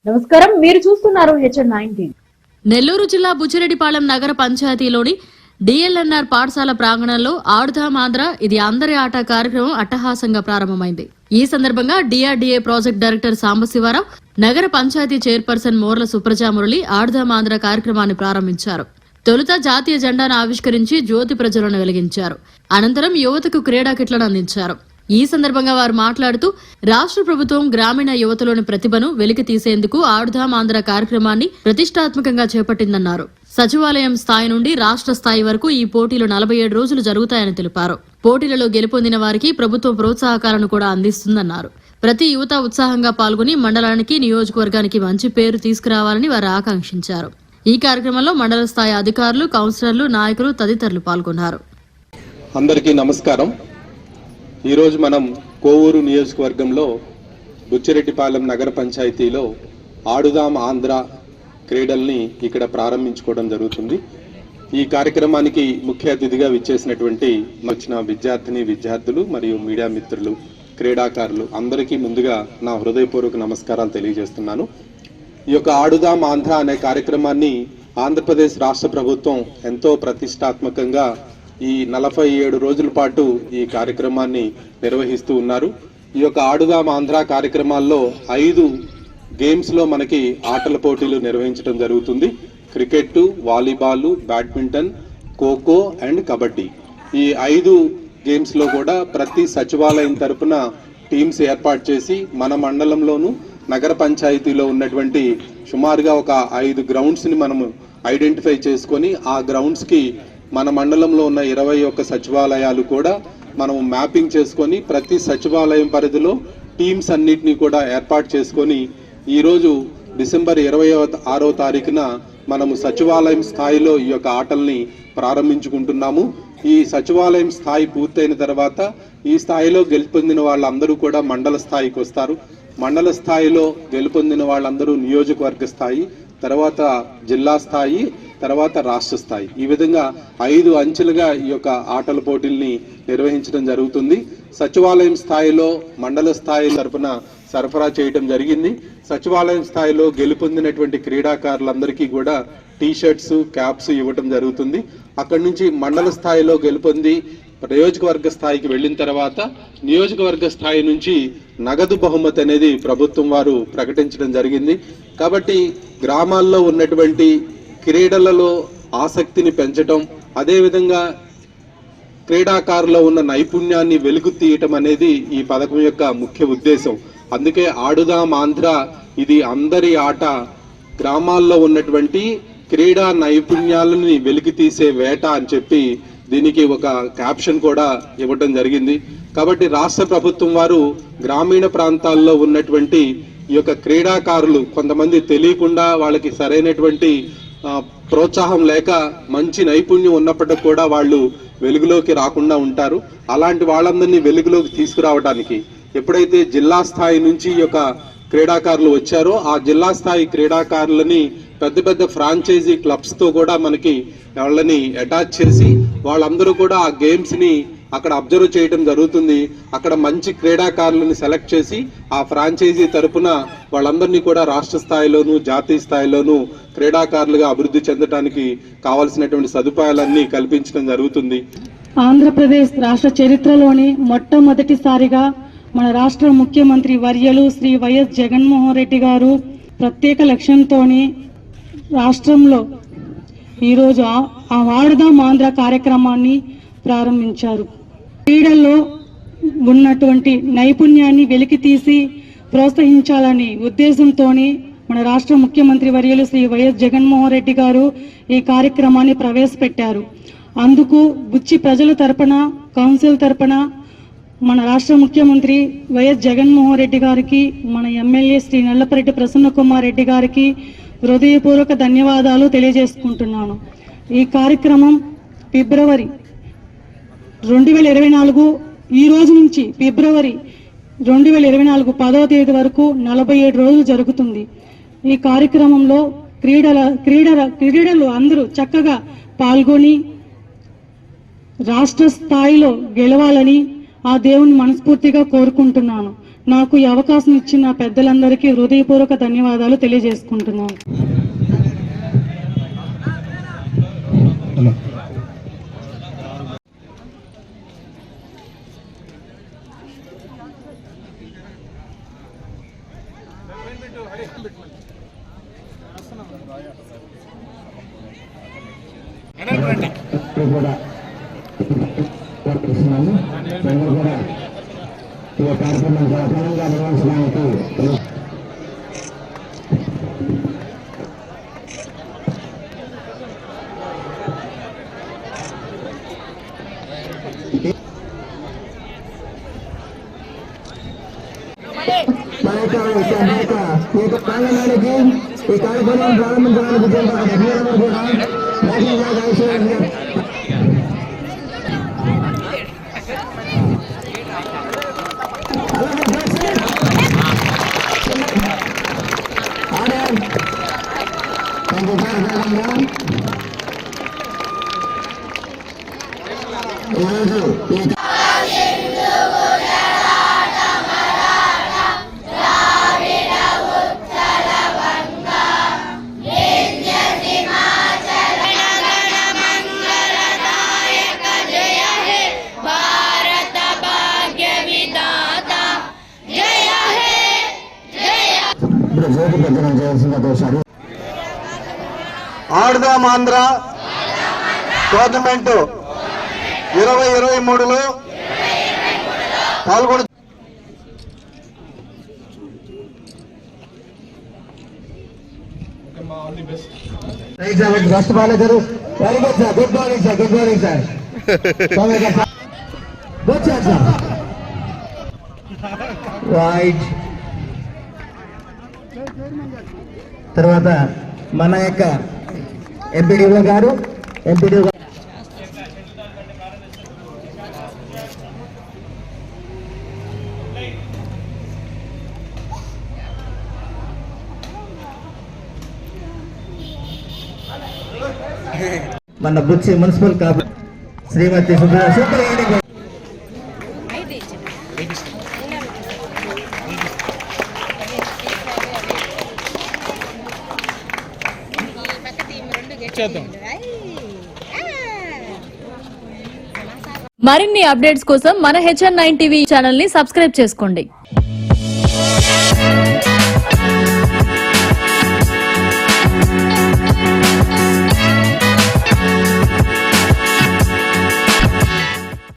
నమస్కారం, మీరు చూస్తున్నారు HN19. నెల్లూరు జిల్లా బుచ్చిరెడ్డిపాలెం నగర పంచాయతీలోని డిఎల్ఎన్ఆర్ పాఠశాల ప్రాంగణంలో ఆడుదాం ఆంధ్ర ఇది అందరి ఆట కార్యక్రమం అట్టహాసంగా ప్రారంభమైంది. ఈ సందర్భంగా డిఆర్డీఏ ప్రాజెక్ట్ డైరెక్టర్ సాంబశివరావు, నగర పంచాయతీ చైర్పర్సన్ మోర్ల సుప్రజామురళి ఆడుదాం ఆంధ్ర కార్యక్రమాన్ని ప్రారంభించారు. తొలుత జాతీయ జెండాను ఆవిష్కరించి జ్యోతి ప్రజ్వలన వెలిగించారు. అనంతరం యువతకు క్రీడా కిట్లను అందించారు. ఈ సందర్భంగా వారు మాట్లాడుతూ రాష్ట్ర ప్రభుత్వం గ్రామీణ యువతలోని ప్రతిభను వెలికి తీసేందుకు ఆడుదాం ఆంధ్ర కార్యక్రమాన్ని ప్రతిష్టాత్మకంగా చేపట్టిందన్నారు. సచివాలయం స్థాయి నుండి రాష్ట్ర స్థాయి వరకు ఈ పోటీలు 47 రోజులు జరుగుతాయని తెలిపారు. పోటీలలో గెలుపొందిన వారికి ప్రభుత్వం ప్రోత్సాహకాలను కూడా అందిస్తుందన్నారు. ప్రతి యువత ఉత్సాహంగా పాల్గొని మండలానికి, నియోజకవర్గానికి మంచి పేరు తీసుకురావాలని వారు ఆకాంక్షించారు. ఈ కార్యక్రమంలో మండల స్థాయి అధికారులు, కౌన్సిలర్లు, నాయకులు తదితరులు పాల్గొన్నారు. అందరికీ నమస్కారం. ఈరోజు మనం కోవూరు నియోజకవర్గంలో బుచ్చిరెడ్డిపాలెం నగర పంచాయతీలో ఆడుదాం ఆంధ్ర క్రీడల్ని ఇక్కడ ప్రారంభించుకోవడం జరుగుతుంది. ఈ కార్యక్రమానికి ముఖ్య అతిథిగా విచ్చేసినటువంటి వచ్చిన విద్యార్థులు మరియు మీడియా మిత్రులు, క్రీడాకారులు అందరికీ ముందుగా నా హృదయపూర్వక నమస్కారాలు తెలియజేస్తున్నాను. ఈ యొక్క ఆడుదాం ఆంధ్ర అనే కార్యక్రమాన్ని ఆంధ్రప్రదేశ్ రాష్ట్ర ప్రభుత్వం ఎంతో ప్రతిష్టాత్మకంగా ఈ 47 రోజుల పాటు ఈ కార్యక్రమాన్ని నిర్వహిస్తూ ఉన్నారు. ఈ యొక్క ఆడుదాం ఆంధ్ర కార్యక్రమాల్లో 5 గేమ్స్లో మనకి ఆటల పోటీలు నిర్వహించడం జరుగుతుంది. Cricket, volleyball, badminton, kho kho and kabaddi. ఈ 5 గేమ్స్లో కూడా ప్రతి సచివాలయం తరపున టీమ్స్ ఏర్పాటు చేసి మన మండలంలోనూ నగర పంచాయతీలో ఉన్నటువంటి సుమారుగా ఒక 5 గ్రౌండ్స్ని మనము ఐడెంటిఫై చేసుకొని ఆ గ్రౌండ్స్కి మన మండలంలో ఉన్న 21 సచివాలయాలు కూడా మనం మ్యాపింగ్ చేసుకొని ప్రతి సచివాలయం పరిధిలో టీమ్స్ అన్నిటినీ కూడా ఏర్పాటు చేసుకొని ఈరోజు డిసెంబర్ 26వ తారీఖున మనము సచివాలయం స్థాయిలో ఈ యొక్క ఆటల్ని ప్రారంభించుకుంటున్నాము. ఈ సచివాలయం స్థాయి పూర్తయిన తర్వాత ఈ స్థాయిలో గెలుపొందిన వాళ్ళందరూ కూడా మండల స్థాయికి వస్తారు. మండల స్థాయిలో గెలుపొందిన వాళ్ళందరూ నియోజకవర్గ స్థాయి, తర్వాత జిల్లా స్థాయి, తర్వాత రాష్ట్ర స్థాయి. ఈ విధంగా 5 అంచెలుగా ఈ యొక్క ఆటల పోటీల్ని నిర్వహించడం జరుగుతుంది. సచివాలయం స్థాయిలో మండల స్థాయి తరపున సరఫరా చేయడం జరిగింది. సచివాలయం స్థాయిలో గెలుపొందినటువంటి క్రీడాకారులందరికీ కూడా టీషర్ట్స్, క్యాప్స్ ఇవ్వటం జరుగుతుంది. అక్కడి నుంచి మండల స్థాయిలో గెలుపొంది నియోజకవర్గ స్థాయికి వెళ్ళిన తర్వాత నియోజకవర్గ స్థాయి నుంచి నగదు బహుమతి అనేది ప్రభుత్వం వారు ప్రకటించడం జరిగింది. కాబట్టి గ్రామాల్లో ఉన్నటువంటి క్రీడలలో ఆసక్తిని పెంచడం, అదేవిధంగా క్రీడాకారులో ఉన్న నైపుణ్యాన్ని వెలుగు తీయటం అనేది ఈ పథకం యొక్క ముఖ్య ఉద్దేశం. అందుకే ఆడుదాం ఆంధ్ర ఇది అందరి ఆట, గ్రామాల్లో ఉన్నటువంటి క్రీడా నైపుణ్యాలని వెలికి తీసే వేట అని చెప్పి దీనికి ఒక క్యాప్షన్ కూడా ఇవ్వటం జరిగింది. కాబట్టి రాష్ట్ర ప్రభుత్వం వారు గ్రామీణ ప్రాంతాల్లో ఉన్నటువంటి ఈ యొక్క క్రీడాకారులు కొంతమంది తెలియకుండా వాళ్ళకి సరైనటువంటి ప్రోత్సాహం లేక మంచి నైపుణ్యం ఉన్నప్పటికీ కూడా వాళ్ళు వెలుగులోకి రాకుండా ఉంటారు. అలాంటి వాళ్ళందరినీ వెలుగులోకి తీసుకురావడానికి ఎప్పుడైతే జిల్లా స్థాయి నుంచి ఈ యొక్క క్రీడాకారులు వచ్చారో ఆ జిల్లా స్థాయి క్రీడాకారులని పెద్ద పెద్ద ఫ్రాంచైజీ క్లబ్స్తో కూడా మనకి వాళ్ళని అటాచ్ చేసి వాళ్ళందరూ కూడా ఆ గేమ్స్ని అక్కడ అబ్జర్వ్ చేయడం జరుగుతుంది. అక్కడ మంచి క్రీడాకారులను సెలెక్ట్ చేసి ఆ ఫ్రాంచైజీ తరపున వాళ్ళందరినీ కూడా రాష్ట్ర స్థాయిలోనూ జాతీయ స్థాయిలోనూ క్రీడాకారులుగా అభివృద్ధి చెందడానికి కావాల్సినటువంటి సదుపాయాలన్నీ కల్పించడం జరుగుతుంది. ఆంధ్రప్రదేశ్ రాష్ట్ర చరిత్రలోని మొట్టమొదటిసారిగా మన రాష్ట్ర ముఖ్యమంత్రి వర్యులు శ్రీ వైఎస్ జగన్మోహన్ రెడ్డి గారు ప్రత్యేక లక్ష్యంతోని రాష్ట్రంలో ఈరోజు ఆ ఆడుదాం ఆంధ్ర కార్యక్రమాన్ని ప్రారంభించారు. క్రీడల్లో ఉన్నటువంటి నైపుణ్యాన్ని వెలికితీసి ప్రోత్సహించాలని ఉద్దేశంతో మన రాష్ట్ర ముఖ్యమంత్రి వర్యులు శ్రీ వైఎస్ జగన్మోహన్ రెడ్డి గారు ఈ కార్యక్రమాన్ని ప్రవేశపెట్టారు. అందుకు బుచ్చి ప్రజల తరపున, కౌన్సిల్ తరపున మన రాష్ట్ర ముఖ్యమంత్రి వైఎస్ జగన్మోహన్ రెడ్డి గారికి, మన ఎమ్మెల్యే శ్రీ నల్లపరెడ్డి ప్రసన్న కుమార్ రెడ్డి గారికి హృదయపూర్వక ధన్యవాదాలు తెలియజేసుకుంటున్నాను. ఈ కార్యక్రమం ఫిబ్రవరి 2024 ఈ రోజు నుంచి ఫిబ్రవరి 2024 10వ తేదీ వరకు 47 రోజులు జరుగుతుంది. ఈ కార్యక్రమంలో క్రీడలు అందరూ చక్కగా పాల్గొని రాష్ట్ర స్థాయిలో గెలవాలని ఆ దేవుని మనస్ఫూర్తిగా కోరుకుంటున్నాను. నాకు ఈ అవకాశం ఇచ్చిన పెద్దలందరికీ హృదయపూర్వక ధన్యవాదాలు తెలియజేసుకుంటున్నాను. ఈ ప్రాంగణానికి ఈ కార్యక్రమం ప్రారంభించడానికి అభినందనలు కూడా ఆడుదాం ఆంధ్ర టోర్నమెంట్ 2023లో పాల్గొన ఫస్ట్ బాల్ గారు very good sir, good morning sir, good morning sir, good sir sir right. తర్వాత మన యొక్క ఎంపీడీఓ గారు మన బుచ్చి మున్సిపల్ కార్పొరేటర్ శ్రీమతి సూపర్ ఈవినింగ్. మరిన్ని అప్డేట్స్ కోసం మన HN9 టీవీ ఛానల్ ని సబ్స్క్రైబ్ చేసుకోండి.